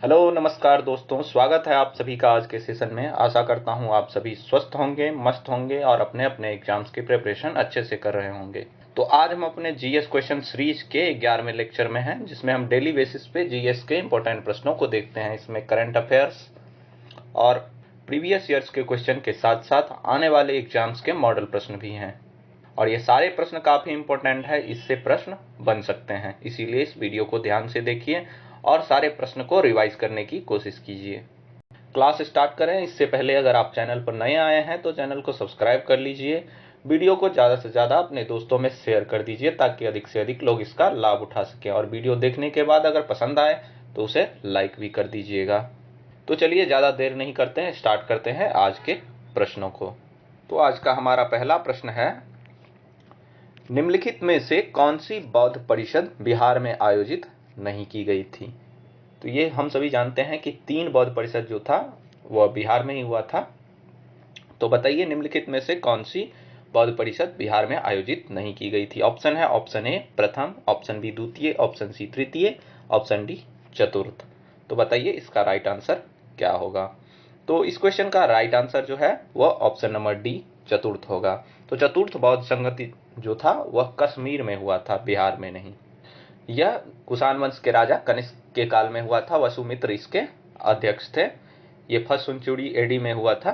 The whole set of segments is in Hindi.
हेलो नमस्कार दोस्तों, स्वागत है आप सभी का आज के सेशन में। आशा करता हूं आप सभी स्वस्थ होंगे, मस्त होंगे और अपने अपने एग्जाम्स की प्रिपरेशन अच्छे से कर रहे होंगे। तो आज हम अपने जीएस क्वेश्चन सीरीज के 11वें लेक्चर में हैं, जिसमें हम डेली बेसिस पे जीएस के इंपॉर्टेंट प्रश्नों को देखते हैं। इसमें करंट अफेयर्स और प्रीवियस ईयर्स के क्वेश्चन के साथ साथ आने वाले एग्जाम्स के मॉडल प्रश्न भी हैं, और ये सारे प्रश्न काफी इंपॉर्टेंट है, इससे प्रश्न बन सकते हैं। इसीलिए इस वीडियो को ध्यान से देखिए और सारे प्रश्न को रिवाइज करने की कोशिश कीजिए। क्लास स्टार्ट करें इससे पहले अगर आप चैनल पर नए आए हैं तो चैनल को सब्सक्राइब कर लीजिए। वीडियो को ज़्यादा से ज़्यादा अपने दोस्तों में शेयर कर दीजिए ताकि अधिक से अधिक लोग इसका लाभ उठा सकें, और वीडियो देखने के बाद अगर पसंद आए तो उसे लाइक भी कर दीजिएगा। तो चलिए ज़्यादा देर नहीं करते हैं, स्टार्ट करते हैं आज के प्रश्नों को। तो आज का हमारा पहला प्रश्न है, निम्नलिखित में से कौन सी बौद्ध परिषद बिहार में आयोजित नहीं की गई थी? तो ये हम सभी जानते हैं कि 3 बौद्ध परिषद जो था वह बिहार में ही हुआ था। तो बताइए निम्नलिखित में से कौन सी बौद्ध परिषद बिहार में आयोजित नहीं की गई थी? ऑप्शन है ऑप्शन ए प्रथम, ऑप्शन बी द्वितीय, ऑप्शन सी तृतीय, ऑप्शन डी चतुर्थ। तो बताइए इसका राइट आंसर क्या होगा? तो इस क्वेश्चन का राइट आंसर जो है वह ऑप्शन नंबर डी चतुर्थ होगा। तो चतुर्थ बौद्ध संगति जो था वह कश्मीर में हुआ था, बिहार में नहीं। यह कुषाण वंश के राजा कनिष्क के काल में हुआ था। वसुमित्र इसके अध्यक्ष थे। ये फर्स्ट सेंचुरी एडी में हुआ था।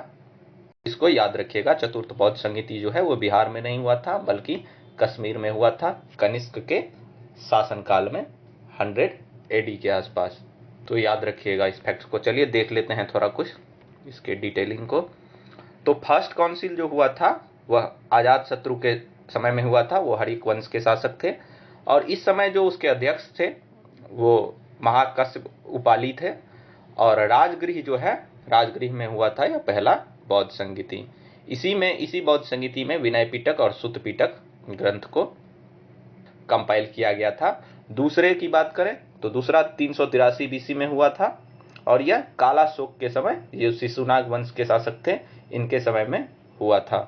इसको याद रखिएगा, चतुर्थ बौद्ध संगति जो है वो बिहार में नहीं हुआ था बल्कि कश्मीर में हुआ था, कनिष्क के शासनकाल में 100 एडी के आसपास। तो याद रखिएगा इस फैक्ट को। चलिए देख लेते हैं थोड़ा कुछ इसके डिटेलिंग को। तो फर्स्ट काउंसिल जो हुआ था वह अजात शत्रु के समय में हुआ था। वो हरिक वंश के शासक थे, और इस समय जो उसके अध्यक्ष थे वो महाकश्यप उपाली थे। और राजगृह जो है, राजगृह में हुआ था यह पहला बौद्ध संगति। इसी बौद्ध संगति में विनय पिटक और सुत्त पिटक ग्रंथ को कंपाइल किया गया था। दूसरे की बात करें तो दूसरा 383 बीसी में हुआ था, और यह काला शोक के समय, ये शिशुनाग वंश के शासक थे, इनके समय में हुआ था।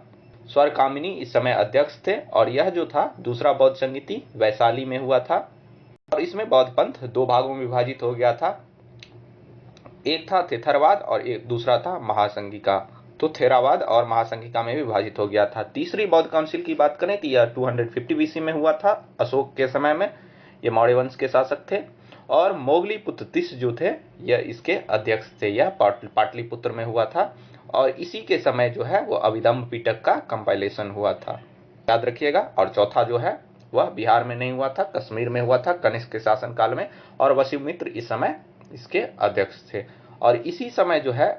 स्वरकामिनी इस समय अध्यक्ष थे, और यह जो था दूसरा बौद्ध संगति वैशाली में हुआ था, और इसमें बौद्ध पंथ 2 भागों में विभाजित हो गया था। एक था थेथरवाद और एक दूसरा था महासंघिका। तो थेरावाद और महासंघिका में विभाजित हो गया था। तीसरी बौद्ध काउंसिल की बात करें तो यह 250 बीसी में हुआ था, अशोक के समय में। ये मौर्य वंश के शासक थे, और मोगलीपुत्र तिस जो थे यह इसके अध्यक्ष थे। यह पाटलिपुत्र में हुआ था, और इसी के समय जो है वो अभिधम्म पिटक का कंपाइलेशन हुआ था, याद रखिएगा। और चौथा जो है वह बिहार में नहीं हुआ था, कश्मीर में हुआ था कनिष्क के शासनकाल में, और वसुमित्र इस समय इसके अध्यक्ष थे। और इसी समय जो है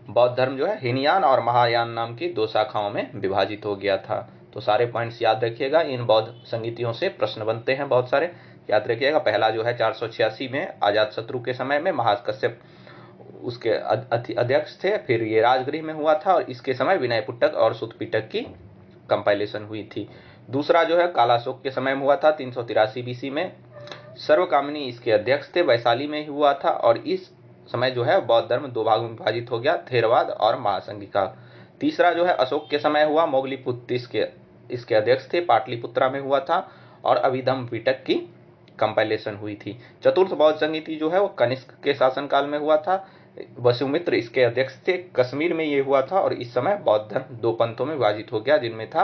बौद्ध धर्म जो है हीनयान और महायान नाम की 2 शाखाओं में विभाजित हो गया था। तो सारे पॉइंट्स याद रखिएगा। इन बौद्ध संगतियों से प्रश्न बनते हैं बहुत सारे, याद रखिएगा। पहला जो है 486 में अजात शत्रु के समय में महाकश्यप उसके अध्यक्ष थे। फिर ये राजगृह में हुआ था, और इसके समय विनय पिटक और सुत्त पिटक की कंपाइलेशन हुई थी। दूसरा जो है कालाशोक के समय में हुआ था 383 बीसी में। सर्वकामिनी इसके अध्यक्ष थे, वैशाली में हुआ था, और इस समय जो है बौद्ध धर्म 2 भागों में विभाजित हो गया, थेरवाद और महासंघिका। तीसरा जो है अशोक के समय हुआ, मोगलीपुत्र इसके अध्यक्ष थे, पाटलिपुत्रा में हुआ था, और अभिधम्म पिटक की कंपाइलेशन हुई थी। चतुर्थ बौद्ध संगति जो है वो कनिष्क के शासनकाल में हुआ था, वसुमित्र इसके अध्यक्ष थे, कश्मीर में ये हुआ था, और इस समय बौद्ध धर्म 2 पंथों में विभाजित हो गया, जिनमें था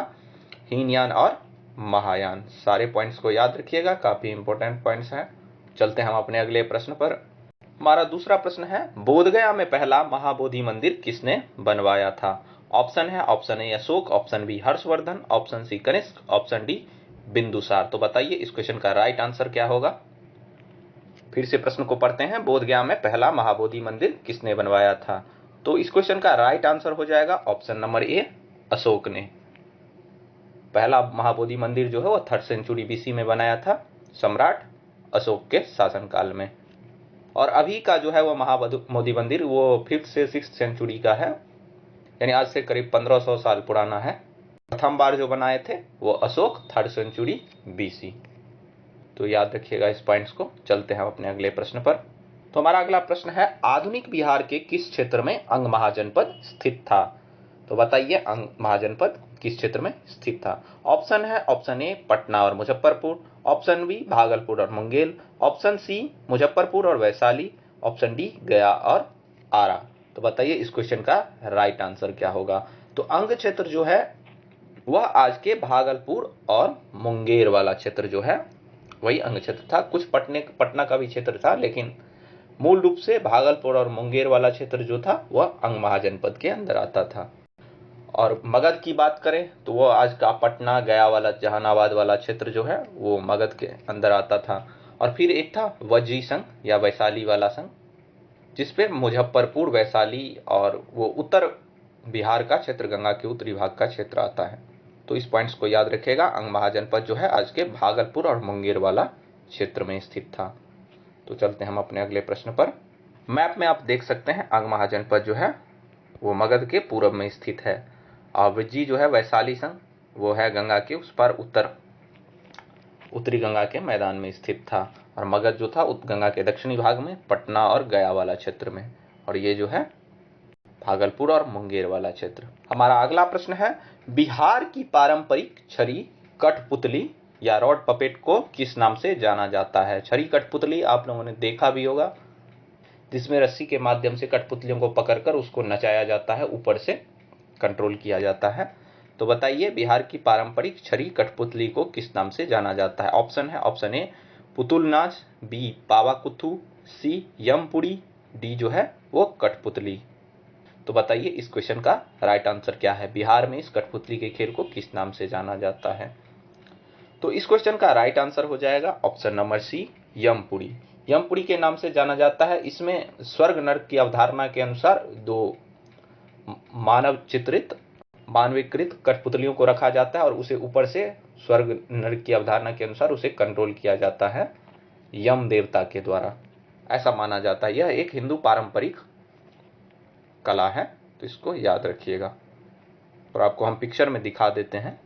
हीनयान और महायान। सारे पॉइंट्स को याद रखिएगा, काफी इंपॉर्टेंट पॉइंट्स हैं। चलते हैं हम अपने अगले प्रश्न पर। हमारा दूसरा प्रश्न है, बोधगया में पहला महाबोधि मंदिर किसने बनवाया था? ऑप्शन है option A Ashoka, option B Harshvardhan, option C Kanishka, option D Bindusara. तो बताइए इस क्वेश्चन का राइट आंसर क्या होगा? फिर से प्रश्न को पढ़ते हैं, बोधगया में पहला महाबोधि मंदिर किसने बनवाया था? तो इस क्वेश्चन का राइट आंसर हो जाएगा ऑप्शन नंबर ए अशोक ने। पहला महाबोधि मंदिर जो है वो 3rd सेंचुरी बीसी में बनाया था, सम्राट अशोक के शासनकाल में। और अभी का जो है वो महाबोधि मंदिर वो 5th से 6th सेंचुरी का है, यानी आज से करीब 1500 साल पुराना है। प्रथम बार जो बनाए थे वो अशोक 3rd सेंचुरी बीसी। तो याद रखिएगा इस पॉइंट्स को। चलते हैं अपने अगले प्रश्न पर। तो हमारा अगला प्रश्न है, आधुनिक बिहार के किस क्षेत्र में अंग महाजनपद स्थित था? तो बताइए अंग महाजनपद किस क्षेत्र में स्थित था? ऑप्शन है ऑप्शन ए पटना और मुजफ्फरपुर, ऑप्शन बी भागलपुर और मुंगेर, ऑप्शन सी मुजफ्फरपुर और वैशाली, ऑप्शन डी गया और आरा। तो बताइए इस क्वेश्चन का राइट आंसर क्या होगा? तो अंग क्षेत्र जो है वह आज के भागलपुर और मुंगेर वाला क्षेत्र जो है वही अंग क्षेत्र था। कुछ पटना का भी क्षेत्र था, लेकिन मूल रूप से भागलपुर और मुंगेर वाला क्षेत्र जो था वह अंग महाजनपद के अंदर आता था। और मगध की बात करें तो वो आज का पटना, गया वाला, जहानाबाद वाला क्षेत्र जो है वो मगध के अंदर आता था। और फिर एक था वज्री संघ या वैशाली वाला संघ, जिसपे मुजफ्फरपुर, वैशाली और वो उत्तर बिहार का क्षेत्र, गंगा के उत्तरी भाग का क्षेत्र आता है। तो इस पॉइंट्स को याद रखिएगा। अंग महाजनपद जो है आज के भागलपुर और मुंगेर वाला क्षेत्र में स्थित था। तो चलते हैं हम अपने अगले प्रश्न पर। मैप में आप देख सकते हैं अंग महाजनपद जो है वो मगध के पूर्व में स्थित है। और वज्जी जो है वैशाली संघ वो है गंगा के उस पार उत्तरी गंगा के मैदान में स्थित था। और मगध जो था गंगा के दक्षिणी भाग में पटना और गया वाला क्षेत्र में। और ये जो है भागलपुर और मुंगेर वाला क्षेत्र। हमारा अगला प्रश्न है, बिहार की पारंपरिक छड़ी कठपुतली या रॉड पपेट को किस नाम से जाना जाता है? छड़ी कठपुतली आप लोगों ने देखा भी होगा, जिसमें रस्सी के माध्यम से कठपुतलियों को पकड़कर उसको नचाया जाता है, ऊपर से कंट्रोल किया जाता है। तो बताइए बिहार की पारंपरिक छड़ी कठपुतली को किस नाम से जाना जाता है? ऑप्शन है ऑप्शन ए पुतुल नाच, बी पावाकुथु, सी यमपुरी, डी जो है वो कठपुतली। तो बताइए इस क्वेश्चन का राइट आंसर क्या है? बिहार में इस कठपुतली के खेल को किस नाम से जाना जाता है? तो इस क्वेश्चन का राइट आंसर हो जाएगा ऑप्शन नंबर सी यमपुरी। यमपुरी के नाम से जाना जाता है। इसमें स्वर्ग नर्क की अवधारणा के अनुसार दो मानवीकृत कठपुतलियों को रखा जाता है और उसे ऊपर से स्वर्ग नर्क की अवधारणा के अनुसार उसे कंट्रोल किया जाता है यम देवता के द्वारा, ऐसा माना जाता है। यह एक हिंदू पारंपरिक कला है, तो इसको याद रखिएगा। और आपको हम पिक्चर में दिखा देते हैं।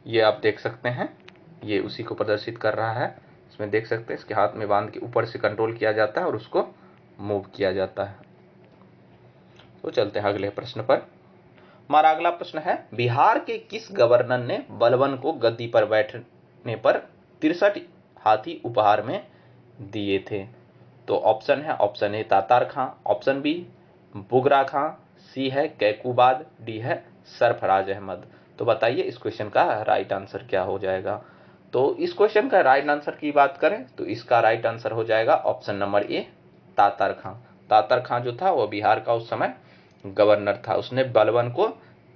ये आप देख सकते हैं, ये उसी को प्रदर्शित कर रहा है। इसमें देख सकते हैं इसके हाथ में बांध के ऊपर से कंट्रोल किया जाता है और उसको मूव किया जाता है। तो चलते हैं अगले प्रश्न पर। हमारा अगला प्रश्न है, बिहार के किस गवर्नर ने बलबन को गद्दी पर बैठने पर 63 हाथी उपहार में दिए थे? तो ऑप्शन है option A Tatar Khan, option B Bughra Khan, C है कैकूबाद, डी है सरफराज अहमद। तो बताइए इस क्वेश्चन का राइट आंसर क्या हो जाएगा? तो इस क्वेश्चन का राइट आंसर की बात करें तो इसका राइट आंसर हो जाएगा option number A Tatar Khan. Tatar Khan जो था वो बिहार का उस समय गवर्नर था। उसने बलबन को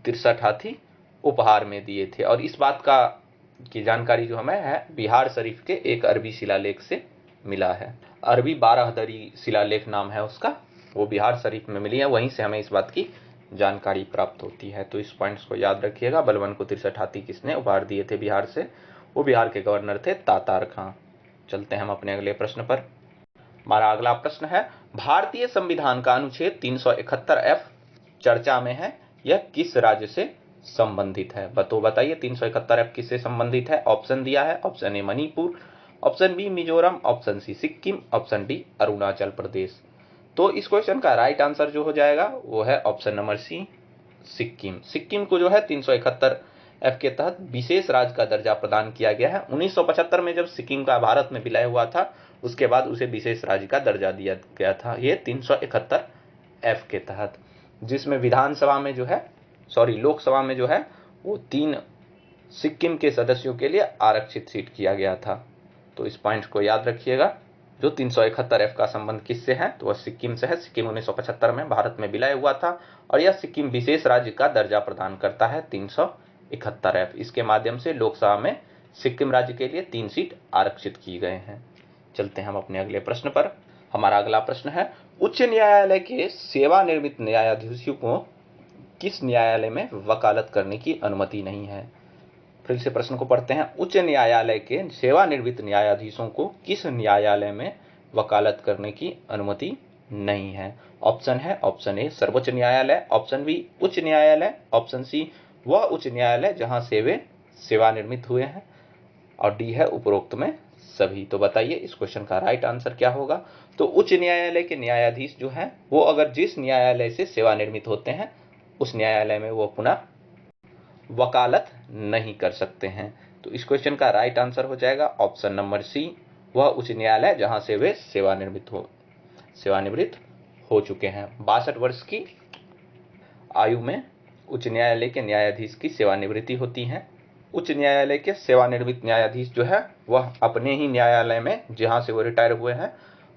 63 हाथी उपहार में दिए थे। और इस बात की जानकारी जो हमें है बिहार शरीफ के एक अरबी शिलालेख से मिला है। अरबी 12 दरी शिलालेख नाम है उसका, वो बिहार शरीफ में मिली है, वहीं से हमें इस बात की जानकारी प्राप्त होती है। तो इस पॉइंट्स को याद रखिएगा। बलबन को 63 हाथी किसने उपहार दिए थे बिहार से? वो बिहार के गवर्नर थे तातार खां। चलते हैं हम अपने अगले प्रश्न पर। हमारा अगला प्रश्न है, भारतीय संविधान का अनुच्छेद 371F चर्चा में है, यह किस राज्य से संबंधित है? तो बताइए 371F किससे संबंधित है? ऑप्शन दिया है option A Manipur, option B Mizoram, option C Sikkim, option D Arunachal Pradesh. तो इस क्वेश्चन का राइट आंसर जो हो जाएगा वो है option number C Sikkim. Sikkim को जो है 371F के तहत विशेष राज्य का दर्जा प्रदान किया गया है। 1975 में जब सिक्किम का भारत में विलय हुआ था उसके बाद उसे विशेष राज्य का दर्जा दिया गया था, ये 371F के तहत, जिसमें विधानसभा में जो है लोकसभा में जो है वो 3 सिक्किम के सदस्यों के लिए आरक्षित सीट किया गया था। तो इस पॉइंट को याद रखिएगा। जो 371F का संबंध किससे है तो वह सिक्किम से है। सिक्किम 1975 में भारत में विलय हुआ था और यह सिक्किम विशेष राज्य का दर्जा प्रदान करता है 371F। इसके माध्यम से लोकसभा में सिक्किम राज्य के लिए 3 सीट आरक्षित की गए हैं। चलते हैं हम अपने अगले प्रश्न पर। हमारा अगला प्रश्न है, उच्च न्यायालय के सेवानिवृत्त न्यायाधीशों को किस न्यायालय में वकालत करने की अनुमति नहीं है? फिर से प्रश्न को पढ़ते हैं। उच्च न्यायालय के सेवानिवृत्त न्यायाधीशों को किस न्यायालय में वकालत करने की अनुमति नहीं है? ऑप्शन है ऑप्शन ए सर्वोच्च न्यायालय, ऑप्शन बी उच्च न्यायालय, ऑप्शन सी वह उच्च न्यायालय जहां से वे सेवानिवृत्त हुए हैं, और डी है उपरोक्त में सभी। तो बताइए इस क्वेश्चन का राइट आंसर क्या होगा? तो उच्च न्यायालय के न्यायाधीश जो हैं वो अगर जिस न्यायालय से सेवानिवृत्त होते हैं उस न्यायालय में वो पुनः वकालत नहीं कर सकते हैं। तो इस क्वेश्चन का राइट आंसर हो जाएगा ऑप्शन नंबर सी, वह उच्च न्यायालय जहां से वे सेवानिवृत्त हो चुके हैं। 62 वर्ष की आयु में उच्च न्यायालय के न्यायाधीश की सेवानिवृत्ति होती है। उच्च न्यायालय के सेवानिवृत्त न्यायाधीश जो है वह अपने ही न्यायालय में जहां से वो रिटायर हुए हैं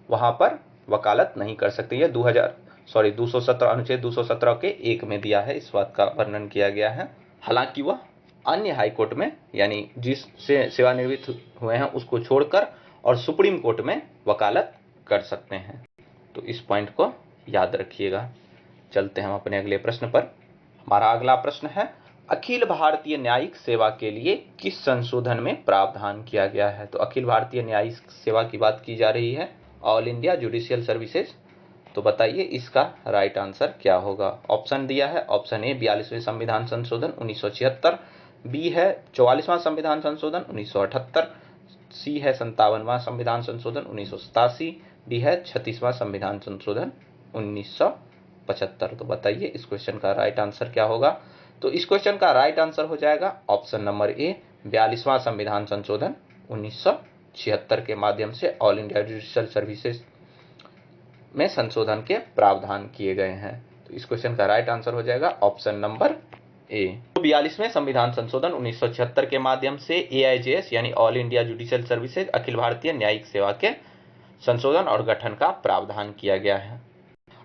वहां पर वकालत नहीं कर सकते। यह 217 अनुच्छेद 217 के 1 में दिया है, इस बात का वर्णन किया गया है। हालांकि वह अन्य हाईकोर्ट में यानी जिससे सेवानिवृत्त हुए हैं उसको छोड़कर और सुप्रीम कोर्ट में वकालत कर सकते हैं। तो इस पॉइंट को याद रखिएगा। चलते हैं हम अपने अगले प्रश्न पर। हमारा अगला प्रश्न है, अखिल भारतीय न्यायिक सेवा के लिए किस संशोधन में प्रावधान किया गया है? तो अखिल भारतीय न्यायिक सेवा की बात की जा रही है, ऑल इंडिया जुडिशियल सर्विसेज। तो बताइए इसका राइट आंसर क्या होगा? ऑप्शन दिया है, ऑप्शन ए 42वें संविधान संशोधन 1976, बी है 44वां संविधान संशोधन 1978, सी है 57वां संविधान संशोधन 1987, डी है 36वां संविधान संशोधन 1975। तो बताइए इस क्वेश्चन का राइट आंसर क्या होगा? तो इस क्वेश्चन का राइट आंसर हो जाएगा ऑप्शन नंबर ए 42वां संविधान संशोधन 1976 के माध्यम से ऑल इंडिया जुडिशियल सर्विसेज में संशोधन के प्रावधान किए गए हैं। तो इस क्वेश्चन का राइट आंसर हो जाएगा ऑप्शन नंबर ए। तो 42वें संविधान संशोधन 1976 के माध्यम से AIJS यानी all India judicial services Akhil Bharatiya न्यायिक सेवा के संशोधन और गठन का प्रावधान किया गया है।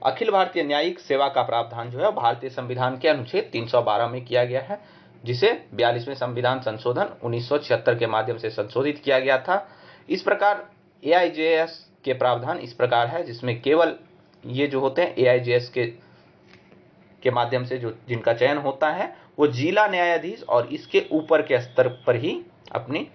अखिल भारतीय न्यायिक सेवा का प्रावधान जो है भारतीय संविधान के अनुच्छेद 312 में किया गया है, जिसे 42वें संविधान संशोधन 1976 के माध्यम से संशोधित किया गया था। इस प्रकार AIJS के प्रावधान इस प्रकार है, जिसमें केवल ये जो होते हैं AIJS के माध्यम से जो जिनका चयन होता है वो जिला न्यायाधीश और इसके ऊपर के स्तर पर ही अपनी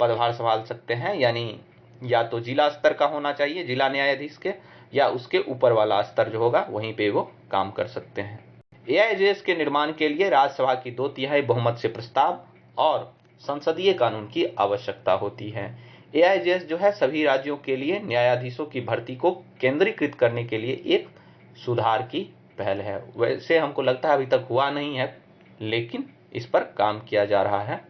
पदभार संभाल सकते हैं, यानी या तो जिला स्तर का होना चाहिए जिला न्यायाधीश के, या उसके ऊपर वाला स्तर जो होगा वहीं पे वो काम कर सकते हैं। AIJS के निर्माण के लिए राज्यसभा की 2/3 बहुमत से प्रस्ताव और संसदीय कानून की आवश्यकता होती है। AIJS जो है सभी राज्यों के लिए न्यायाधीशों की भर्ती को केंद्रीकृत करने के लिए एक सुधार की पहल है। वैसे हमको लगता है अभी तक हुआ नहीं है, लेकिन इस पर काम किया जा रहा है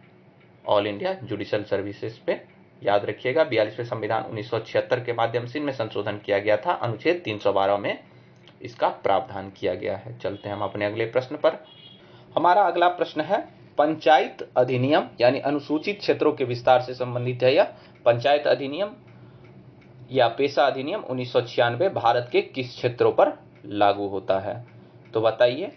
ऑल इंडिया जुडिशियल सर्विसेज पे। याद रखिएगा 42वें संविधान 1976 के माध्यम से इनमें संशोधन किया गया था, अनुच्छेद 312 में इसका प्रावधान किया गया है। चलते हैं हम अपने अगले प्रश्न पर। हमारा अगला प्रश्न है, पंचायत अधिनियम यानी अनुसूचित क्षेत्रों के विस्तार से संबंधित है। यह पंचायत अधिनियम या पेशा अधिनियम 1996 भारत के किस क्षेत्रों पर लागू होता है? तो बताइए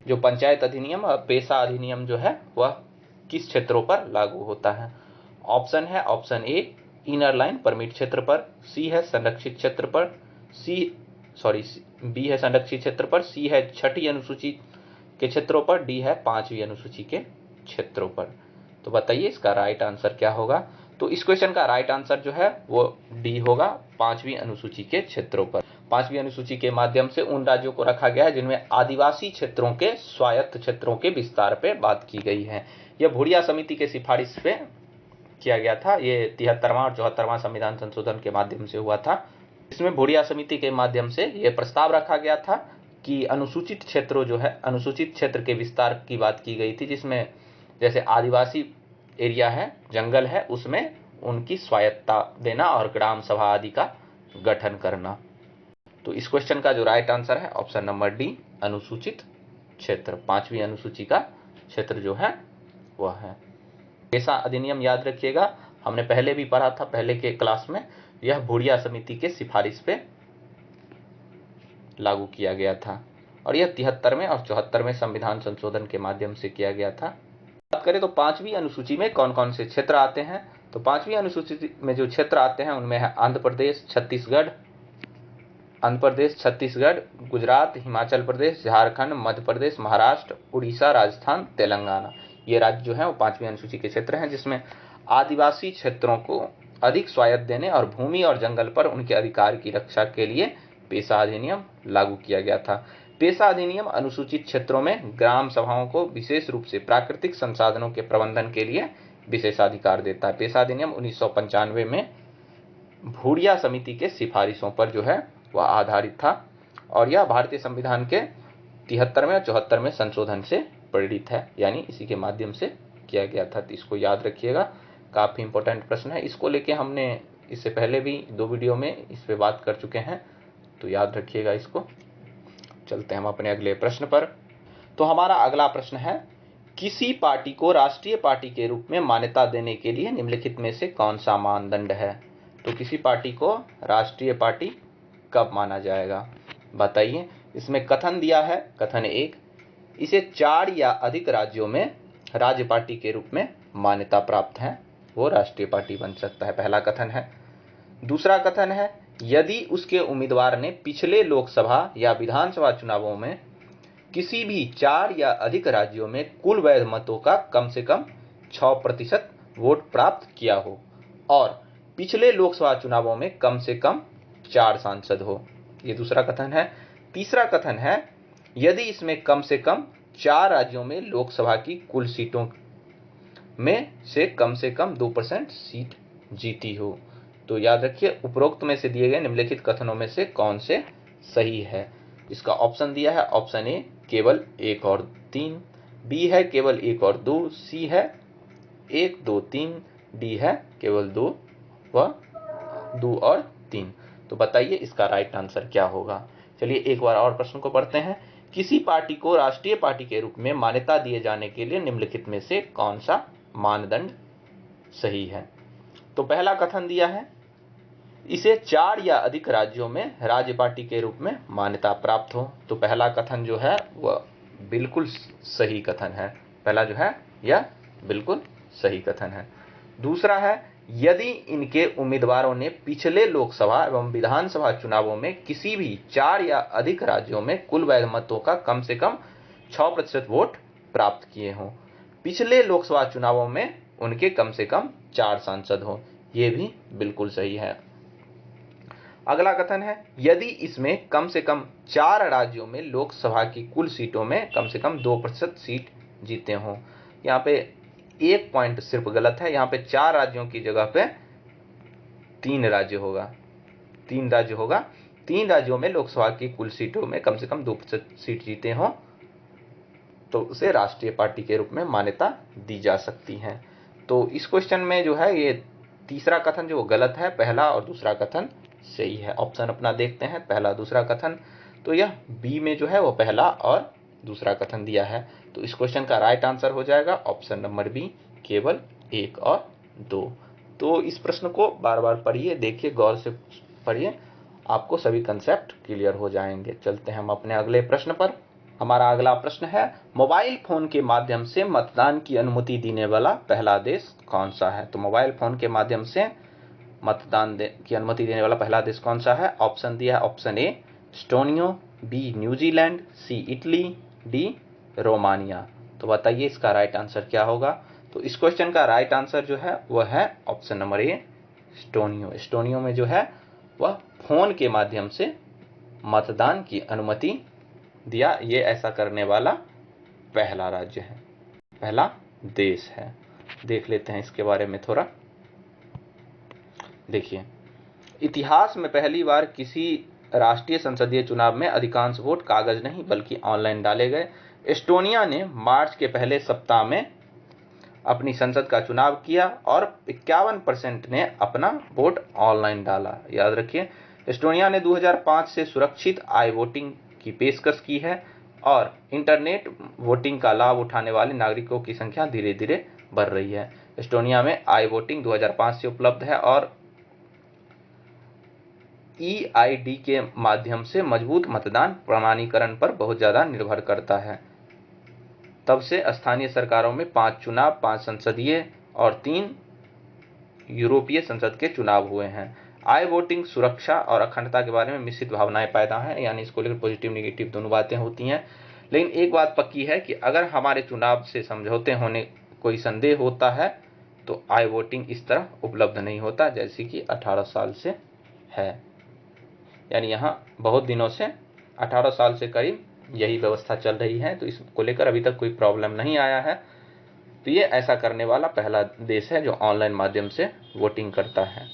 जो पंचायत अधिनियम और पेशा अधिनियम जो है वह किस क्षेत्रों पर लागू होता है? ऑप्शन है, option a inner line permit क्षेत्र पर, सी है संरक्षित क्षेत्र पर, बी है संरक्षित क्षेत्र पर, सी है 6ठी अनुसूची के क्षेत्रों पर, डी है 5वीं अनुसूची के क्षेत्रों पर। तो बताइए इसका राइट आंसर क्या होगा? तो इस क्वेश्चन का राइट आंसर जो है वो डी होगा, 5वीं अनुसूची के क्षेत्रों पर। 5वीं अनुसूची के माध्यम से उन राज्यों को रखा गया है जिनमें आदिवासी क्षेत्रों के स्वायत्त क्षेत्रों के विस्तार पे बात की गई है। यह भूरिया समिति के सिफारिश पे किया गया था। ये 73वां और 74वां संविधान संशोधन के माध्यम से हुआ था। इसमें भूरिया समिति के माध्यम से यह प्रस्ताव रखा गया था कि अनुसूचित क्षेत्रों जो है अनुसूचित क्षेत्र के विस्तार की बात की गई थी, जिसमें जैसे आदिवासी एरिया है, जंगल है, उसमें उनकी स्वायत्तता देना और ग्राम सभा आदि का गठन करना। तो इस क्वेश्चन का जो राइट आंसर है ऑप्शन नंबर डी अनुसूचित क्षेत्र, 5वीं अनुसूची का क्षेत्र जो है वह है। पेशा अधिनियम याद रखिएगा, हमने पहले भी पढ़ा था पहले के क्लास में। यह भूरिया समिति के सिफारिश पे लागू किया गया था और यह 73वें और 74वें संविधान संशोधन के माध्यम से किया गया था। बात करें तो 5वीं अनुसूची में कौन कौन से क्षेत्र आते हैं? तो 5वीं अनुसूची में जो क्षेत्र आते हैं उनमें है आंध्र प्रदेश, छत्तीसगढ़, गुजरात, हिमाचल प्रदेश, झारखंड, मध्य प्रदेश, महाराष्ट्र, उड़ीसा, राजस्थान, तेलंगाना। ये राज्य जो है वो 5वीं अनुसूची के क्षेत्र हैं, जिसमें आदिवासी क्षेत्रों को अधिक स्वायत्त देने और भूमि और जंगल पर उनके अधिकार की रक्षा के लिए पेशा अधिनियम लागू किया गया था। पेशा अधिनियम अनुसूचित क्षेत्रों में ग्राम सभाओं को विशेष रूप से प्राकृतिक संसाधनों के प्रबंधन के लिए विशेषाधिकार देता है। पेशा अधिनियम 1995 में भूरिया समिति के सिफारिशों पर जो है वह आधारित था और यह भारतीय संविधान के 73वें और 74वें संशोधन से प्रेरित है, यानी इसी के माध्यम से किया गया था। तो इसको याद रखिएगा, काफ़ी इंपॉर्टेंट प्रश्न है। इसको लेके हमने इससे पहले भी 2 वीडियो में इस पे बात कर चुके हैं, तो याद रखिएगा इसको। चलते हैं हम अपने अगले प्रश्न पर। तो हमारा अगला प्रश्न है, किसी पार्टी को राष्ट्रीय पार्टी के रूप में मान्यता देने के लिए निम्नलिखित में से कौन सा मानदंड है? तो किसी पार्टी को राष्ट्रीय पार्टी कब माना जाएगा, बताइए। इसमें कथन दिया है, कथन 1, इसे 4 या अधिक राज्यों में राज्य पार्टी के रूप में मान्यता प्राप्त है, वो राष्ट्रीय पार्टी बन सकता है, पहला कथन है। दूसरा कथन है, यदि उसके उम्मीदवार ने पिछले लोकसभा या विधानसभा चुनावों में किसी भी 4 या अधिक राज्यों में कुल वैध मतों का कम से कम 6% वोट प्राप्त किया हो और पिछले लोकसभा चुनावों में कम से कम 4 सांसद हो, ये दूसरा कथन है। तीसरा कथन है, यदि इसमें कम से कम 4 राज्यों में लोकसभा की कुल सीटों में से कम 2% सीट जीती हो। तो याद रखिए, उपरोक्त में से दिए गए निम्नलिखित कथनों में से कौन से सही है? इसका ऑप्शन दिया है, ऑप्शन ए केवल 1 और 3, बी है केवल 1 और 2, सी है 1, 2, 3, डी है केवल 2 और 3। तो बताइए इसका राइट आंसर क्या होगा। चलिए एक बार और प्रश्न को पढ़ते हैं। किसी पार्टी को राष्ट्रीय पार्टी के रूप में मान्यता दिए जाने के लिए निम्नलिखित में से कौन सा मानदंड सही है? तो पहला कथन दिया है, इसे 4 या अधिक राज्यों में राज्य पार्टी के रूप में मान्यता प्राप्त हो। तो पहला कथन जो है वह बिल्कुल सही कथन है, पहला जो है यह बिल्कुल सही कथन है। दूसरा है, यदि इनके उम्मीदवारों ने पिछले लोकसभा एवं विधानसभा चुनावों में किसी भी 4 या अधिक राज्यों में कुल वैध मतों का कम से कम 6% वोट प्राप्त किए हों, पिछले लोकसभा चुनावों में उनके कम से कम 4 सांसद हो, ये भी बिल्कुल सही है। अगला कथन है, यदि इसमें कम से कम 4 राज्यों में लोकसभा की कुल सीटों में कम से कम 2% सीट जीते हों। यहाँ पे एक पॉइंट सिर्फ गलत है, यहाँ पे 4 राज्यों की जगह पे 3 राज्य होगा, 3 राज्य होगा। 3 राज्यों में लोकसभा की कुल सीटों में कम से कम 2% सीट जीते हों तो उसे राष्ट्रीय पार्टी के रूप में मान्यता दी जा सकती है। तो इस क्वेश्चन में जो है ये तीसरा कथन जो गलत है, पहला और दूसरा कथन सही है। ऑप्शन अपना देखते हैं, पहला दूसरा कथन। तो यह बी में जो है वो पहला और दूसरा कथन दिया है। तो इस क्वेश्चन का राइट आंसर हो जाएगा ऑप्शन नंबर बी, केवल 1 और 2। तो इस प्रश्न को बार बार पढ़िए, देखिए, गौर से पढ़िए, आपको सभी कंसेप्ट क्लियर हो जाएंगे। चलते हैं हम अपने अगले प्रश्न पर। हमारा अगला प्रश्न है, मोबाइल फोन के माध्यम से मतदान की अनुमति देने वाला पहला देश कौन सा है? तो मोबाइल फोन के माध्यम से मतदान की अनुमति देने वाला पहला देश कौन सा है? ऑप्शन दिया है, option A Estonia, B New Zealand, C Italy, D Romania. तो बताइए इसका राइट आंसर क्या होगा। तो इस क्वेश्चन का राइट आंसर जो है वह है ऑप्शन नंबर ए एस्टोनिया। एस्टोनिया में जो है वह फोन के माध्यम से मतदान की अनुमति दिया, ये ऐसा करने वाला पहला राज्य है, पहला देश है। देख लेते हैं इसके बारे में थोड़ा। देखिए, इतिहास में पहली बार किसी राष्ट्रीय संसदीय चुनाव में अधिकांश वोट कागज नहीं बल्कि ऑनलाइन डाले गए। एस्टोनिया ने मार्च के पहले सप्ताह में अपनी संसद का चुनाव किया और 51% ने अपना वोट ऑनलाइन डाला। याद रखिए, एस्टोनिया ने 2005 से सुरक्षित आई वोटिंग की पेशकश की है और इंटरनेट वोटिंग का लाभ उठाने वाले नागरिकों की संख्या धीरे धीरे बढ़ रही है। एस्टोनिया में आई वोटिंग 2005 से उपलब्ध है और EID के माध्यम से मजबूत मतदान प्रमाणीकरण पर बहुत ज़्यादा निर्भर करता है। तब से स्थानीय सरकारों में 5 चुनाव, 5 संसदीय और 3 यूरोपीय संसद के चुनाव हुए हैं। आई वोटिंग सुरक्षा और अखंडता के बारे में मिश्रित भावनाएं पैदा हैं, यानी इसको लेकर पॉजिटिव निगेटिव दोनों बातें होती हैं। लेकिन एक बात पक्की है कि अगर हमारे चुनाव से समझौते होने कोई संदेह होता है तो आई वोटिंग इस तरह उपलब्ध नहीं होता जैसे कि 18 साल से है। यानी यहाँ बहुत दिनों से 18 साल से करीब यही व्यवस्था चल रही है, तो इसको लेकर अभी तक कोई प्रॉब्लम नहीं आया है। तो ये ऐसा करने वाला पहला देश है जो ऑनलाइन माध्यम से वोटिंग करता है।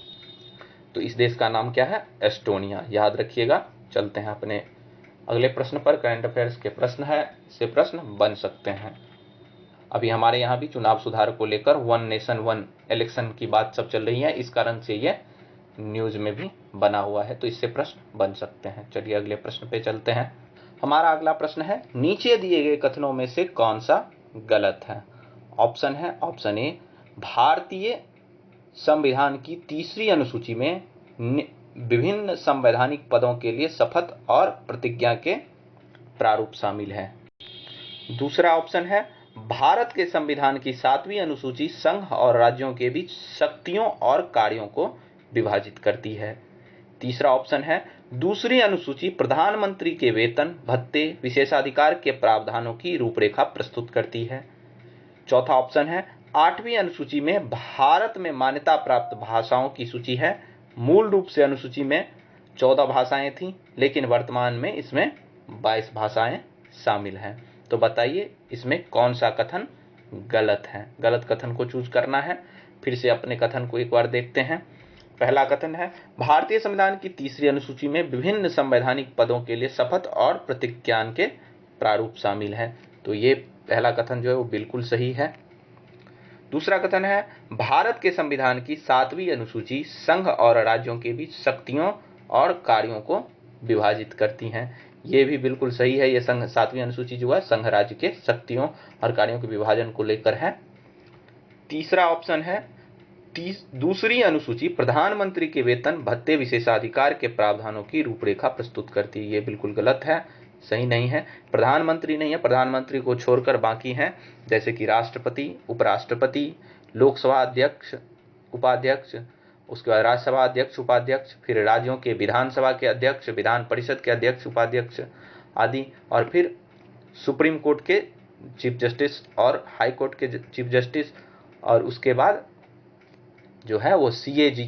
तो इस देश का नाम क्या है? एस्टोनिया। याद रखिएगा। चलते हैं अपने अगले प्रश्न पर। करंट अफेयर्स के प्रश्न है, इससे प्रश्न बन सकते हैं। अभी हमारे यहाँ भी चुनाव सुधार को लेकर वन नेशन वन इलेक्शन की बात सब चल रही है, इस कारण से ये न्यूज में भी बना हुआ है, तो इससे प्रश्न बन सकते हैं। चलिए अगले प्रश्न पे चलते हैं। हमारा अगला प्रश्न है, नीचे दिए गए कथनों में से कौन सा गलत है? ऑप्शन है, ऑप्शन ए, भारतीय संविधान की तीसरी अनुसूची में विभिन्न संवैधानिक पदों के लिए शपथ और प्रतिज्ञा के प्रारूप शामिल है। दूसरा ऑप्शन है, भारत के संविधान की 7वीं अनुसूची संघ और राज्यों के बीच शक्तियों और कार्यों को विभाजित करती है। तीसरा ऑप्शन है, दूसरी अनुसूची प्रधानमंत्री के वेतन, भत्ते, विशेषाधिकार के प्रावधानों की रूपरेखा प्रस्तुत करती है। चौथा ऑप्शन है, 8वीं अनुसूची में भारत में मान्यता प्राप्त भाषाओं की सूची है। मूल रूप से अनुसूची में 14 भाषाएं थीं, लेकिन वर्तमान में इसमें 22 भाषाएं शामिल हैं। तो बताइए इसमें कौन सा कथन गलत है? गलत कथन को चूज करना है। फिर से अपने कथन को एक बार देखते हैं। पहला कथन है, भारतीय संविधान की तीसरी अनुसूची में विभिन्न संवैधानिक पदों के लिए शपथ और प्रतिज्ञा के प्रारूप शामिल है। तो ये पहला कथन जो है वो बिल्कुल सही है। दूसरा कथन है, भारत के संविधान की 7वीं अनुसूची संघ और राज्यों के बीच शक्तियों और कार्यों को विभाजित करती हैं। ये भी बिल्कुल सही है। ये संघ 7वीं अनुसूची जो है संघ राज्य के शक्तियों और कार्यों के विभाजन को लेकर है। तीसरा ऑप्शन है, दूसरी अनुसूची प्रधानमंत्री के वेतन, भत्ते, विशेषाधिकार के प्रावधानों की रूपरेखा प्रस्तुत करती है। ये बिल्कुल गलत है, सही नहीं है। प्रधानमंत्री नहीं है, प्रधानमंत्री को छोड़कर बाकी हैं, जैसे कि राष्ट्रपति, उपराष्ट्रपति, लोकसभा अध्यक्ष, उपाध्यक्ष, उसके बाद राज्यसभा अध्यक्ष, उपाध्यक्ष, फिर राज्यों के विधानसभा के अध्यक्ष, विधान परिषद के अध्यक्ष, उपाध्यक्ष आदि, और फिर सुप्रीम कोर्ट के चीफ जस्टिस और हाई कोर्ट के चीफ जस्टिस, और उसके बाद जो है वो सीएजी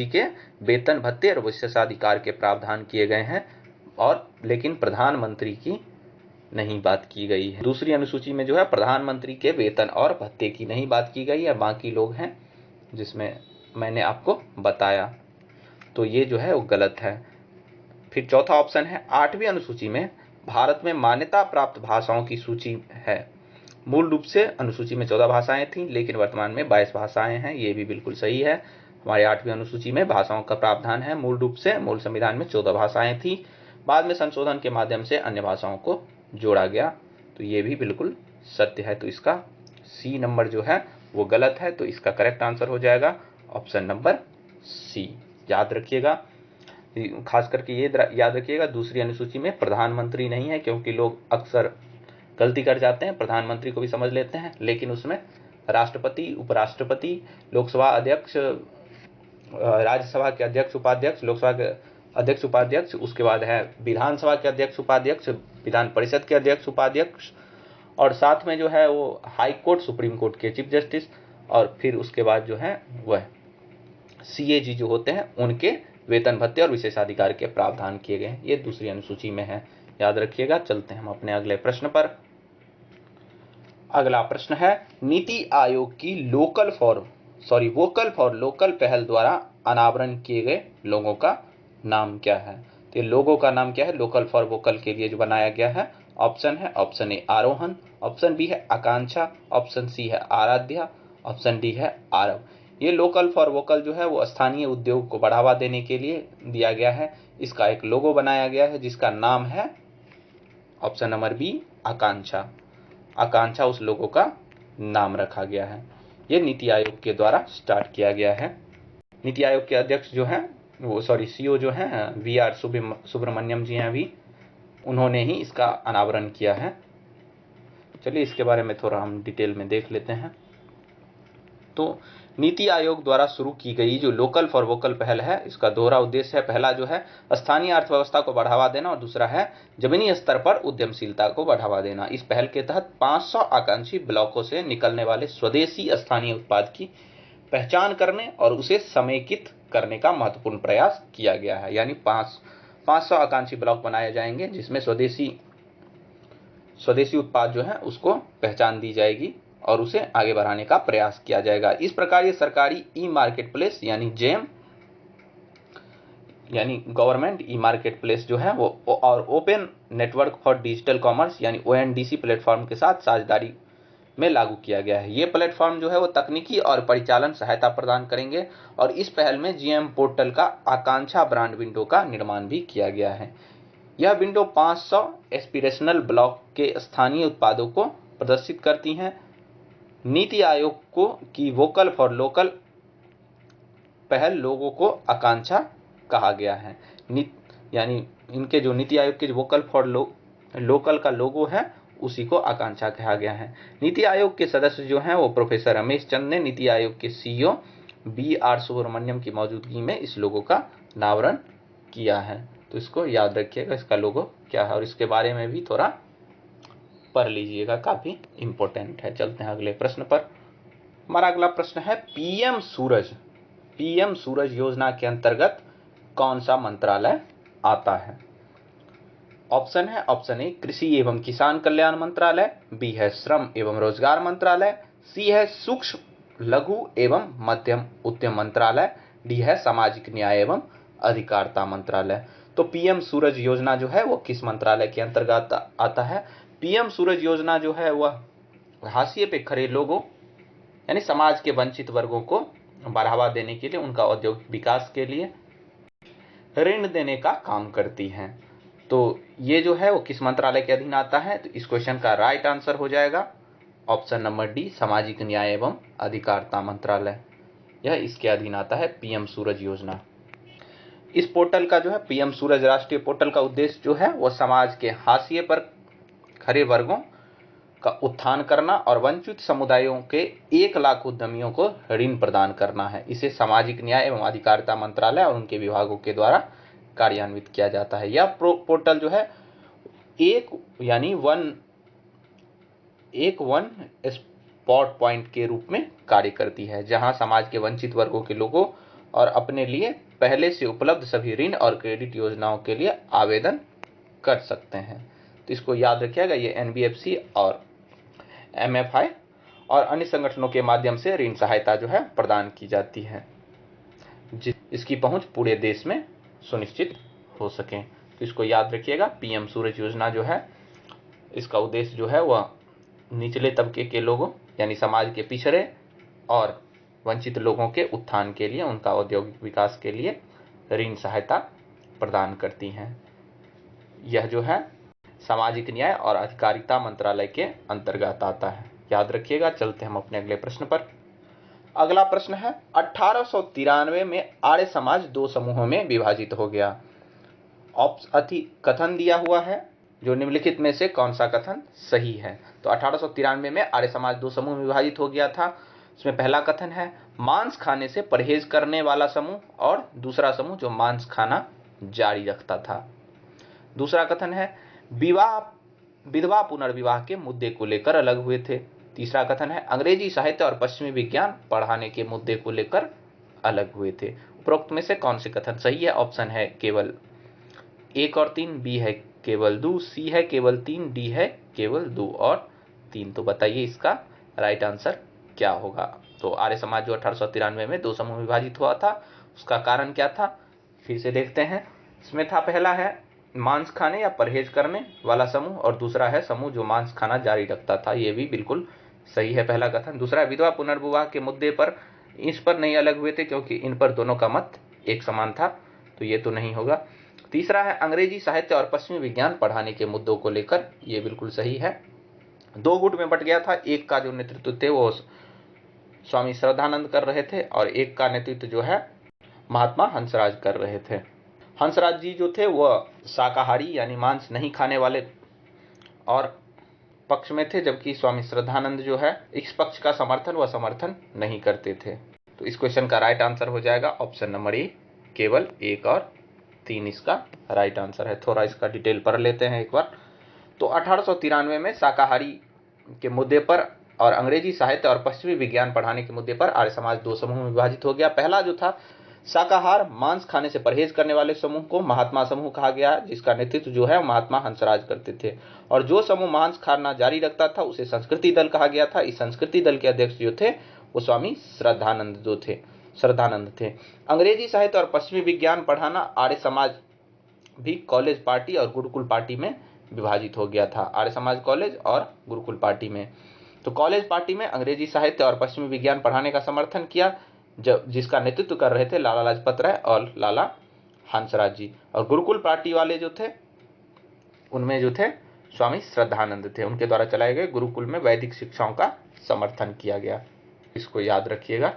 के वेतन, भत्ते और विशेषाधिकार के प्रावधान किए गए हैं, और लेकिन प्रधानमंत्री की नहीं बात की गई है। दूसरी अनुसूची में जो है प्रधानमंत्री के वेतन और भत्ते की नहीं बात की गई है, बाकी लोग हैं जिसमें मैंने आपको बताया। तो ये जो है वो गलत है। फिर चौथा ऑप्शन है, 8वीं अनुसूची में भारत में मान्यता प्राप्त भाषाओं की सूची है। मूल रूप से अनुसूची में 14 भाषाएं थीं, लेकिन वर्तमान में 22 भाषाएं हैं। ये भी बिल्कुल सही है। हमारे 8वीं अनुसूची में भाषाओं का प्रावधान है। मूल रूप से मूल संविधान में 14 भाषाएं थी, बाद में संशोधन के माध्यम से अन्य भाषाओं को जोड़ा गया। तो ये भी बिल्कुल सत्य है। तो इसका सी नंबर जो है वो गलत है। तो इसका करेक्ट आंसर हो जाएगा ऑप्शन नंबर सी। याद रखिएगा, खास करके ये याद रखिएगा, दूसरी अनुसूची में प्रधानमंत्री नहीं है, क्योंकि लोग अक्सर गलती कर जाते हैं, प्रधानमंत्री को भी समझ लेते हैं, लेकिन उसमें राष्ट्रपति, उपराष्ट्रपति, लोकसभा अध्यक्ष, राज्यसभा के अध्यक्ष उपाध्यक्ष, लोकसभा के अध्यक्ष उपाध्यक्ष, उसके बाद है विधानसभा के अध्यक्ष उपाध्यक्ष, विधान परिषद के अध्यक्ष उपाध्यक्ष, और साथ में जो है वो हाई कोर्ट, सुप्रीम कोर्ट के चीफ जस्टिस, और फिर उसके बाद जो है वह सीएजी जो होते हैं उनके वेतन, भत्ते और विशेषाधिकार के प्रावधान किए गए हैं। ये दूसरी अनुसूची में है, याद रखिएगा। चलते हैं हम अपने अगले प्रश्न पर। अगला प्रश्न है, नीति आयोग की वोकल फॉर लोकल पहल द्वारा अनावरण किए गए लोगों का नाम क्या है? तो लोगों का नाम क्या है लोकल फॉर वोकल के लिए जो बनाया गया है? ऑप्शन है, ऑप्शन ए आरोहण, ऑप्शन बी है आकांक्षा, ऑप्शन सी है आराध्या, ऑप्शन डी है आरव। ये लोकल फॉर वोकल जो है वो स्थानीय उद्योग को बढ़ावा देने के लिए दिया गया है। इसका एक लोगो बनाया गया है जिसका नाम है ऑप्शन नंबर बी आकांक्षा। आकांक्षा उस लोगो का नाम रखा गया है। ये नीति आयोग के द्वारा स्टार्ट किया गया है। नीति आयोग के अध्यक्ष जो हैं वो सीईओ जो हैं वी.आर. सुब्रमण्यम जी हैं, अभी उन्होंने ही इसका अनावरण किया है। चलिए इसके बारे में थोड़ा हम डिटेल में देख लेते हैं। तो नीति आयोग द्वारा शुरू की गई जो लोकल फॉर वोकल पहल है, इसका दोहरा उद्देश्य है। पहला जो है स्थानीय अर्थव्यवस्था को बढ़ावा देना, और दूसरा है जमीनी स्तर पर उद्यमशीलता को बढ़ावा देना। इस पहल के तहत 500 आकांक्षी ब्लॉकों से निकलने वाले स्वदेशी स्थानीय उत्पाद की पहचान करने और उसे समेकित करने का महत्वपूर्ण प्रयास किया गया है। यानी 500 आकांक्षी ब्लॉक बनाए जाएंगे जिसमें स्वदेशी उत्पाद जो है उसको पहचान दी जाएगी और उसे आगे बढ़ाने का प्रयास किया जाएगा। इस प्रकार ये सरकारी ई मार्केट प्लेस यानी जेम यानी गवर्नमेंट ई मार्केट प्लेस जो है वो और open network for digital commerce यानी ONDC प्लेटफॉर्म के साथ साझेदारी में लागू किया गया है। ये प्लेटफॉर्म जो है वो तकनीकी और परिचालन सहायता प्रदान करेंगे और इस पहल में जीएम पोर्टल का आकांक्षा ब्रांड विंडो का निर्माण भी किया गया है। यह विंडो 500 एस्पिरेशनल ब्लॉक के स्थानीय उत्पादों को प्रदर्शित करती हैं। नीति आयोग को की वोकल फॉर लोकल पहल लोगों को आकांक्षा कहा गया है। यानी इनके जो नीति आयोग के वोकल फॉर लोकल का लोगो है उसी को आकांक्षा कहा गया है। नीति आयोग के सदस्य जो हैं वो प्रोफेसर रमेश चंद ने नीति आयोग के सीईओ BR सुब्रमण्यम की मौजूदगी में इस लोगो का अनावरण किया है। तो इसको याद रखिएगा, इसका लोगो क्या है और इसके बारे में भी थोड़ा पढ़ लीजिएगा, काफी इंपॉर्टेंट है। चलते हैं अगले प्रश्न पर। हमारा अगला प्रश्न है पीएम सूरज योजना के अंतर्गत कौन सा मंत्रालय आता है? ऑप्शन है, ऑप्शन ए कृषि एवं किसान कल्याण मंत्रालय, बी है श्रम एवं रोजगार मंत्रालय, सी है सूक्ष्म लघु एवं मध्यम उद्यम मंत्रालय, डी है सामाजिक न्याय एवं अधिकारिता मंत्रालय। तो पीएम सूरज योजना जो है वो किस मंत्रालय के अंतर्गत आता है? पीएम सूरज योजना जो है वह हाशिए पे खड़े लोगों यानी समाज के वंचित वर्गों को बढ़ावा देने के लिए, उनका औद्योगिक विकास के लिए ऋण देने का काम करती है। तो ये जो है वो किस मंत्रालय के अधीन आता है? तो इस क्वेश्चन का राइट आंसर हो जाएगा ऑप्शन नंबर डी, सामाजिक न्याय एवं अधिकारिता मंत्रालय। यह इसके अधीन आता है पीएम सूरज योजना। इस पोर्टल का जो है पीएम सूरज राष्ट्रीय पोर्टल का उद्देश्य जो है वो समाज के हाशिए पर खड़े वर्गों का उत्थान करना और वंचित समुदायों के 1 लाख उद्यमियों को ऋण प्रदान करना है। इसे सामाजिक न्याय एवं अधिकारिता मंत्रालय और उनके विभागों के द्वारा कार्यान्वित किया जाता है। यह पोर्टल जो है एक वन स्पॉट पॉइंट के रूप में कार्य करती है, जहां समाज के वंचित वर्गों के लोगों और अपने लिए पहले से उपलब्ध सभी ऋण और क्रेडिट योजनाओं के लिए आवेदन कर सकते हैं। तो इसको याद रखिएगा, ये NBFC और MFI और अन्य संगठनों के माध्यम से ऋण सहायता जो है प्रदान की जाती है, इसकी पहुंच पूरे देश में सुनिश्चित हो सके। तो इसको याद रखिएगा, पीएम सूरज योजना जो है इसका उद्देश्य जो है वह निचले तबके के लोगों यानी समाज के पिछड़े और वंचित लोगों के उत्थान के लिए, उनका औद्योगिक विकास के लिए ऋण सहायता प्रदान करती हैं। यह जो है सामाजिक न्याय और अधिकारिता मंत्रालय के अंतर्गत आता है, याद रखिएगा। चलते हम अपने अगले प्रश्न पर। अगला प्रश्न है 1893 में आर्य समाज 2 समूहों में विभाजित हो गया। कथन दिया हुआ है, जो निम्नलिखित में से कौन सा कथन सही है? तो 1893 में आर्य समाज 2 समूह में विभाजित हो गया था। इसमें पहला कथन है मांस खाने से परहेज करने वाला समूह और दूसरा समूह जो मांस खाना जारी रखता था। दूसरा कथन है विधवा पुनर्विवाह के मुद्दे को लेकर अलग हुए थे। तीसरा कथन है अंग्रेजी साहित्य और पश्चिमी विज्ञान पढ़ाने के मुद्दे को लेकर अलग हुए थे। उपरोक्त में से कौन से कथन सही है? ऑप्शन है केवल 1 और 3, बी है केवल 2, सी है केवल 3, डी है केवल 2 और 3। तो बताइए इसका राइट आंसर क्या होगा? तो आर्य समाज जो 1893 में 2 समूह विभाजित हुआ था, उसका कारण क्या था? फिर से देखते हैं। इसमें था, पहला है मांस खाने या परहेज करने वाला समूह और दूसरा है समूह जो मांस खाना जारी रखता था। ये भी बिल्कुल सही है पहला कथन। दूसरा, विधवा पुनर्विवाह के मुद्दे पर इस पर नहीं अलग हुए थे क्योंकि इन पर दोनों का मत एक समान था, तो ये तो नहीं होगा। तीसरा है अंग्रेजी साहित्य और पश्चिमी विज्ञान पढ़ाने के मुद्दों को लेकर, ये बिल्कुल सही है। 2 गुट में बट गया था, एक का जो नेतृत्व थे वो स्वामी श्रद्धानंद कर रहे थे और एक का नेतृत्व जो है महात्मा हंसराज कर रहे थे। हंसराज जी जो थे वह शाकाहारी यानी मांस नहीं खाने वाले और पक्ष में थे, जबकि स्वामी श्रद्धानंद जो है इस पक्ष का समर्थन नहीं करते थे। तो इस क्वेश्चन का राइट आंसर हो जाएगा ऑप्शन नंबर ए, केवल 1 और 3 इसका राइट आंसर है। थोड़ा इसका डिटेल पढ़ लेते हैं एक बार। तो 1893 में शाकाहारी के मुद्दे पर और अंग्रेजी साहित्य और पश्चिमी विज्ञान पढ़ाने के मुद्दे पर आर्य समाज 2 समूह में विभाजित हो गया। पहला जो था शाकाहार मांस खाने से परहेज करने वाले समूह को महात्मा समूह कहा गया, जिसका नेतृत्व जो है महात्मा हंसराज करते थे। और जो समूह मांस खाना जारी रखता था उसे संस्कृति दल कहा गया था। इस संस्कृति दल के अध्यक्ष जो थे वो स्वामी श्रद्धानंद थे। अंग्रेजी साहित्य और पश्चिमी विज्ञान पढ़ाना आर्य समाज भी कॉलेज पार्टी और गुरुकुल पार्टी में विभाजित हो गया था। आर्य समाज कॉलेज और गुरुकुल पार्टी में। तो कॉलेज पार्टी में अंग्रेजी साहित्य और पश्चिमी विज्ञान पढ़ाने का समर्थन किया, जिसका नेतृत्व कर रहे थे लाला लाजपत राय और लाला हंसराज जी। और गुरुकुल पार्टी वाले जो थे उनमें जो थे स्वामी श्रद्धानंद थे, उनके द्वारा चलाए गए गुरुकुल में वैदिक शिक्षाओं का समर्थन किया गया। इसको याद रखिएगा।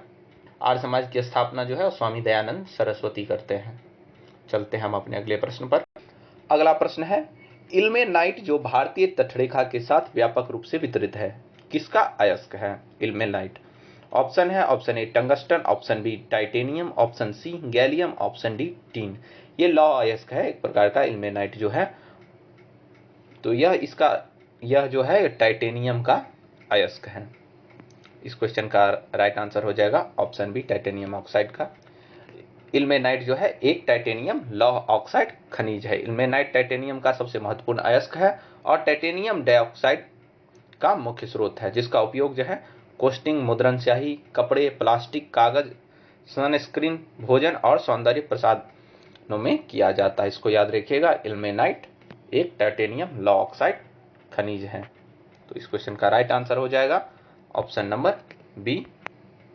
आर्य समाज की स्थापना जो है स्वामी दयानंद सरस्वती करते हैं। चलते हैं हम अपने अगले प्रश्न पर। अगला प्रश्न है, इल्मेनाइट जो भारतीय तटरेखा के साथ व्यापक रूप से वितरित है, किसका अयस्क है इल्मेनाइट? ऑप्शन है, option A tungsten, option B titanium, option C gallium, option D tin. ये लौ अयस्क है एक प्रकार का इल्मेनाइट जो है। तो यह जो है टाइटेनियम का अयस्क है। इस क्वेश्चन का राइट आंसर हो जाएगा ऑप्शन बी टाइटेनियम ऑक्साइड का। इल्मेनाइट जो है एक टाइटेनियम लौह ऑक्साइड खनिज है। इल्मेनाइट टाइटेनियम का सबसे महत्वपूर्ण अयस्क है और टाइटेनियम डाइऑक्साइड का मुख्य स्रोत है, जिसका उपयोग जो है कोस्टिंग, मुद्रण स्याही, कपड़े, प्लास्टिक, कागज, सनस्क्रीन, भोजन और सौंदर्य प्रसाधनों में किया जाता है। इसको याद रखिएगा, इल्मेनाइट एक टाइटेनियम लौह ऑक्साइड खनिज है। तो इस क्वेश्चन का राइट आंसर हो जाएगा ऑप्शन नंबर बी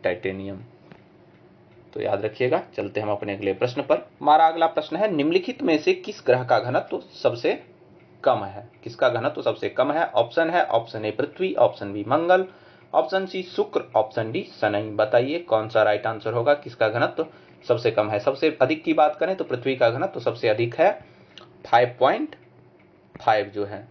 टाइटेनियम। तो याद रखिएगा। चलते हम अपने अगले प्रश्न पर। हमारा अगला प्रश्न है, निम्नलिखित में से किस ग्रह का घनत्व सबसे कम है? किसका घनत्व सबसे कम है? ऑप्शन है, ऑप्शन ए पृथ्वी, ऑप्शन बी मंगल, ऑप्शन सी शुक्र, ऑप्शन डी शनि। बताइए कौन सा राइट आंसर होगा, किसका घनत्व सबसे कम है? सबसे अधिक की बात करें तो पृथ्वी का घनत्व सबसे अधिक है 5.5 जो है,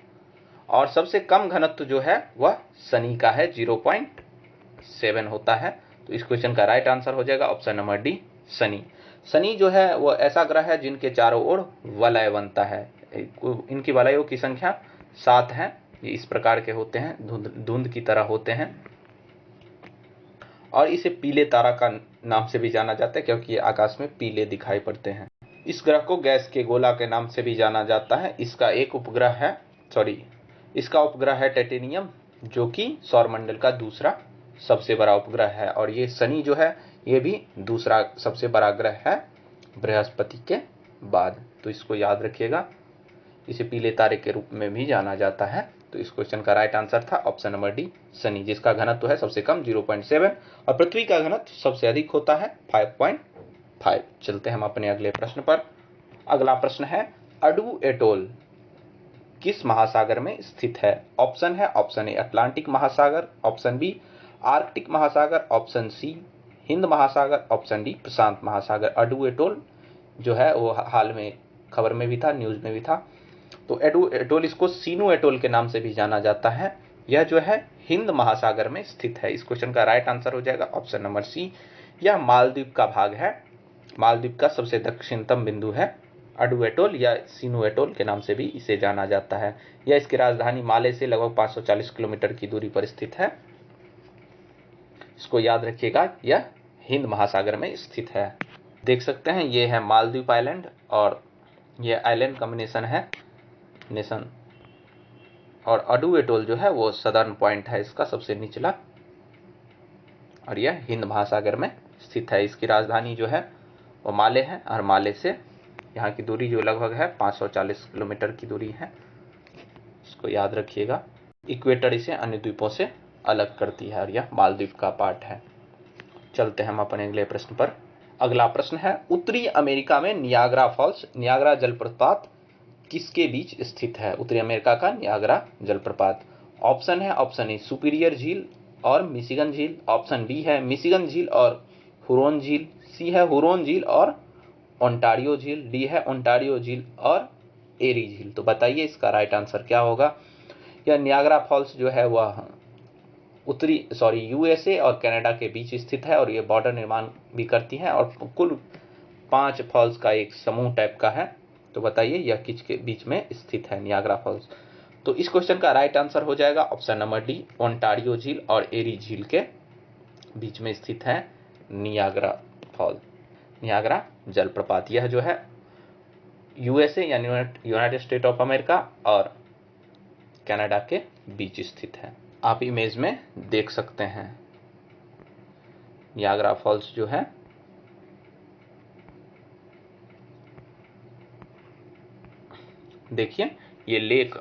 और सबसे कम घनत्व जो है वह शनि का है 0.7 होता है। तो इस क्वेश्चन का राइट आंसर हो जाएगा option number D Shani. Shani जो है वह ऐसा ग्रह है जिनके चारों ओर वलय बनता है। इनकी वलयों की संख्या 7 है। ये इस प्रकार के होते हैं, धुंध की तरह होते हैं, और इसे पीले तारा का नाम से भी जाना जाता है क्योंकि ये आकाश में पीले दिखाई पड़ते हैं। इस ग्रह को गैस के गोला के नाम से भी जाना जाता है। इसका उपग्रह है टाइटेनियम, जो कि सौरमंडल का दूसरा सबसे बड़ा उपग्रह है। और ये शनि जो है ये भी दूसरा सबसे बड़ा ग्रह है बृहस्पति के बाद। तो इसको याद रखिएगा, इसे पीले तारे के रूप में भी जाना जाता है। तो इस क्वेश्चन का राइट आंसर था ऑप्शन नंबर डी शनि, जिसका घनत्व है सबसे कम 0.7 और पृथ्वी का घनत्व सबसे अधिक होता है 5.5। चलते हम अपने अगले प्रश्न पर। अगला प्रश्न है, अडू एटोल किस महासागर में स्थित है? ऑप्शन है, ऑप्शन ए अटलांटिक महासागर, ऑप्शन बी आर्कटिक महासागर, ऑप्शन सी हिंद महासागर, ऑप्शन डी प्रशांत महासागर। अडू एटोल जो है वो हाल में खबर में भी था, न्यूज में भी था। तो अडू एटोल, इसको सीनू एटोल के नाम से भी जाना जाता है। यह जो है हिंद महासागर में स्थित है। इस क्वेश्चन का राइट आंसर हो जाएगा ऑप्शन नंबर सी। यह मालदीव का भाग है। मालदीव का सबसे दक्षिणतम बिंदु है अडू एटोल या सीनू एटोल के नाम से भी इसे जाना जाता है। यह इसकी राजधानी माले से लगभग 540 किलोमीटर की दूरी पर स्थित है। इसको याद रखिएगा, यह हिंद महासागर में स्थित है। देख सकते हैं ये है मालदीव आइलैंड और ये आइलैंड कॉम्बिनेशन है नेशन। और अडू एटोल जो है वो सदर्न पॉइंट है इसका सबसे निचला, और यह हिंद महासागर में स्थित है। इसकी राजधानी जो है वो माले है और माले से यहाँ की दूरी जो लगभग है 540 किलोमीटर की दूरी है। इसको याद रखिएगा। इक्वेटर इसे अन्य द्वीपों से अलग करती है और यह मालदीव का पार्ट है। चलते हैं हम अपने अगले प्रश्न पर। अगला प्रश्न है, उत्तरी अमेरिका में नियाग्रा फॉल्स, नियाग्रा जलप्रपात किसके बीच स्थित है? उत्तरी अमेरिका का नियाग्रा जलप्रपात। ऑप्शन है, ऑप्शन ए सुपीरियर झील और मिशिगन झील, ऑप्शन बी है मिशिगन झील और हुरोन झील, सी है हुरोन झील और ओंटारियो झील, डी है ओंटारियो झील और एरी झील। तो बताइए इसका राइट आंसर क्या होगा। यह नियाग्रा फॉल्स जो है वह यूएसए और कनाडा के बीच स्थित है और ये बॉर्डर निर्माण भी करती है और कुल 5 फॉल्स का एक समूह टाइप का है। तो बताइए यह किसके बीच में स्थित है नियाग्रा फॉल्स। तो इस क्वेश्चन का राइट आंसर हो जाएगा ऑप्शन नंबर डी ओंटारियो झील और एरी झील के बीच में स्थित है नियाग्रा फॉल, नियाग्रा जलप्रपात। यह जो है यूएसए यानी यूनाइटेड स्टेट ऑफ अमेरिका और कनाडा के बीच स्थित है। आप इमेज में देख सकते हैं नियाग्रा फॉल्स जो है देखिए, ये लेक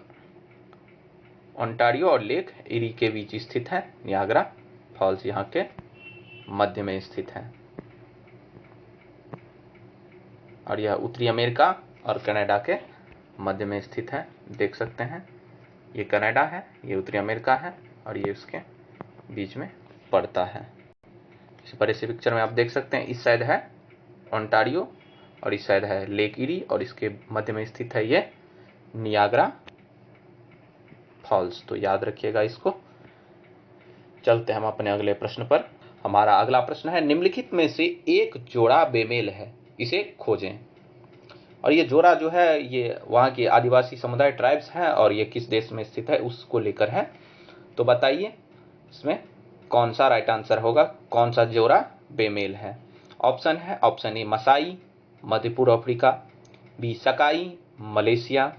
ओंटारियो और लेक इरी के बीच स्थित है। नियाग्रा फॉल्स यहाँ के मध्य में स्थित है। और यह उत्तरी अमेरिका और कनाडा के मध्य में स्थित है। देख सकते हैं ये कनाडा है, ये उत्तरी अमेरिका है और ये उसके बीच में पड़ता है। इस बड़े से पिक्चर में आप देख सकते हैं इस साइड है ओंटारियो और इस साइड है लेक इरी और इसके मध्य में स्थित है ये नियाग्रा फॉल्स। तो याद रखिएगा इसको। चलते हैं हम अपने अगले प्रश्न पर। हमारा अगला प्रश्न है, निम्नलिखित में से एक जोड़ा बेमेल है, इसे खोजें। और ये जोड़ा जो है ये वहाँ के आदिवासी समुदाय ट्राइब्स हैं और ये किस देश में स्थित है उसको लेकर है। तो बताइए इसमें कौन सा राइट आंसर होगा, कौन सा जोड़ा बेमेल है। ऑप्शन है, ऑप्शन ए मसाई मध्य पूर्व अफ्रीका, बी सकाई मलेशिया,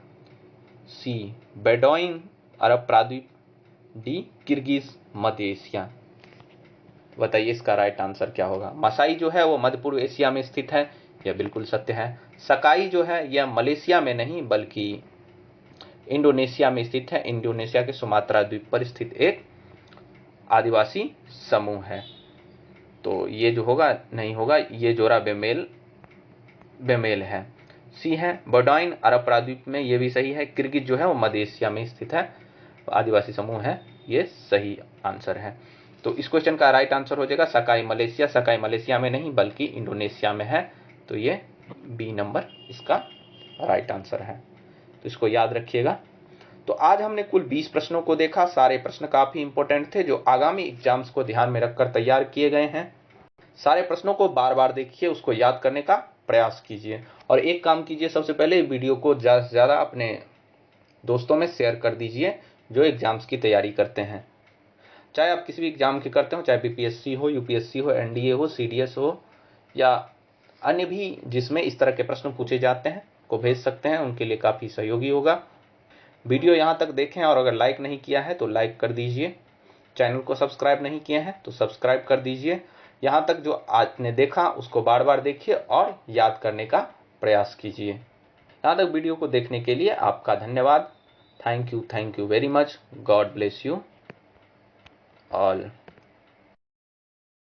सी बेडोइन अरब प्रायद्वीप, डी किर्गिज मध्य एशिया। बताइए इसका राइट आंसर क्या होगा। मसाई जो है वो मध्य पूर्व एशिया में स्थित है, यह बिल्कुल सत्य है। सकाई जो है यह मलेशिया में नहीं बल्कि इंडोनेशिया में स्थित है। इंडोनेशिया के सुमात्रा द्वीप पर स्थित एक आदिवासी समूह है। तो ये जो होगा नहीं होगा, ये जोड़ा बेमेल है। सी है बेडोइन अरब प्रायद्वीप में, ये भी सही है। किर्गिज जो है वो मध्य एशिया में स्थित है, आदिवासी समूह है, ये सही आंसर है। तो इस क्वेश्चन का राइट आंसर हो जाएगा सकाई मलेशिया। सकाई मलेशिया में नहीं बल्कि इंडोनेशिया में है, तो ये बी नंबर इसका राइट आंसर है। तो इसको याद रखिएगा। तो आज हमने कुल 20 प्रश्नों को देखा। सारे प्रश्न काफी इंपॉर्टेंट थे जो आगामी एग्जाम्स को ध्यान में रखकर तैयार किए गए हैं। सारे प्रश्नों को बार बार देखिए, उसको याद करने का प्रयास कीजिए और एक काम कीजिए, सबसे पहले वीडियो को ज़्यादा से ज़्यादा अपने दोस्तों में शेयर कर दीजिए जो एग्जाम्स की तैयारी करते हैं। चाहे आप किसी भी एग्जाम की करते हो, चाहे बीपीएससी हो, यूपीएससी हो, एनडीए हो, सीडीएस हो या अन्य भी जिसमें इस तरह के प्रश्न पूछे जाते हैं को भेज सकते हैं, उनके लिए काफ़ी सहयोगी होगा। वीडियो यहाँ तक देखें और अगर लाइक नहीं किया है तो लाइक कर दीजिए। चैनल को सब्सक्राइब नहीं किए हैं तो सब्सक्राइब कर दीजिए। यहाँ तक जो आपने देखा उसको बार बार देखिए और याद करने का प्रयास कीजिए। यहाँ तक वीडियो को देखने के लिए आपका धन्यवाद। Thank you very much. God bless you all.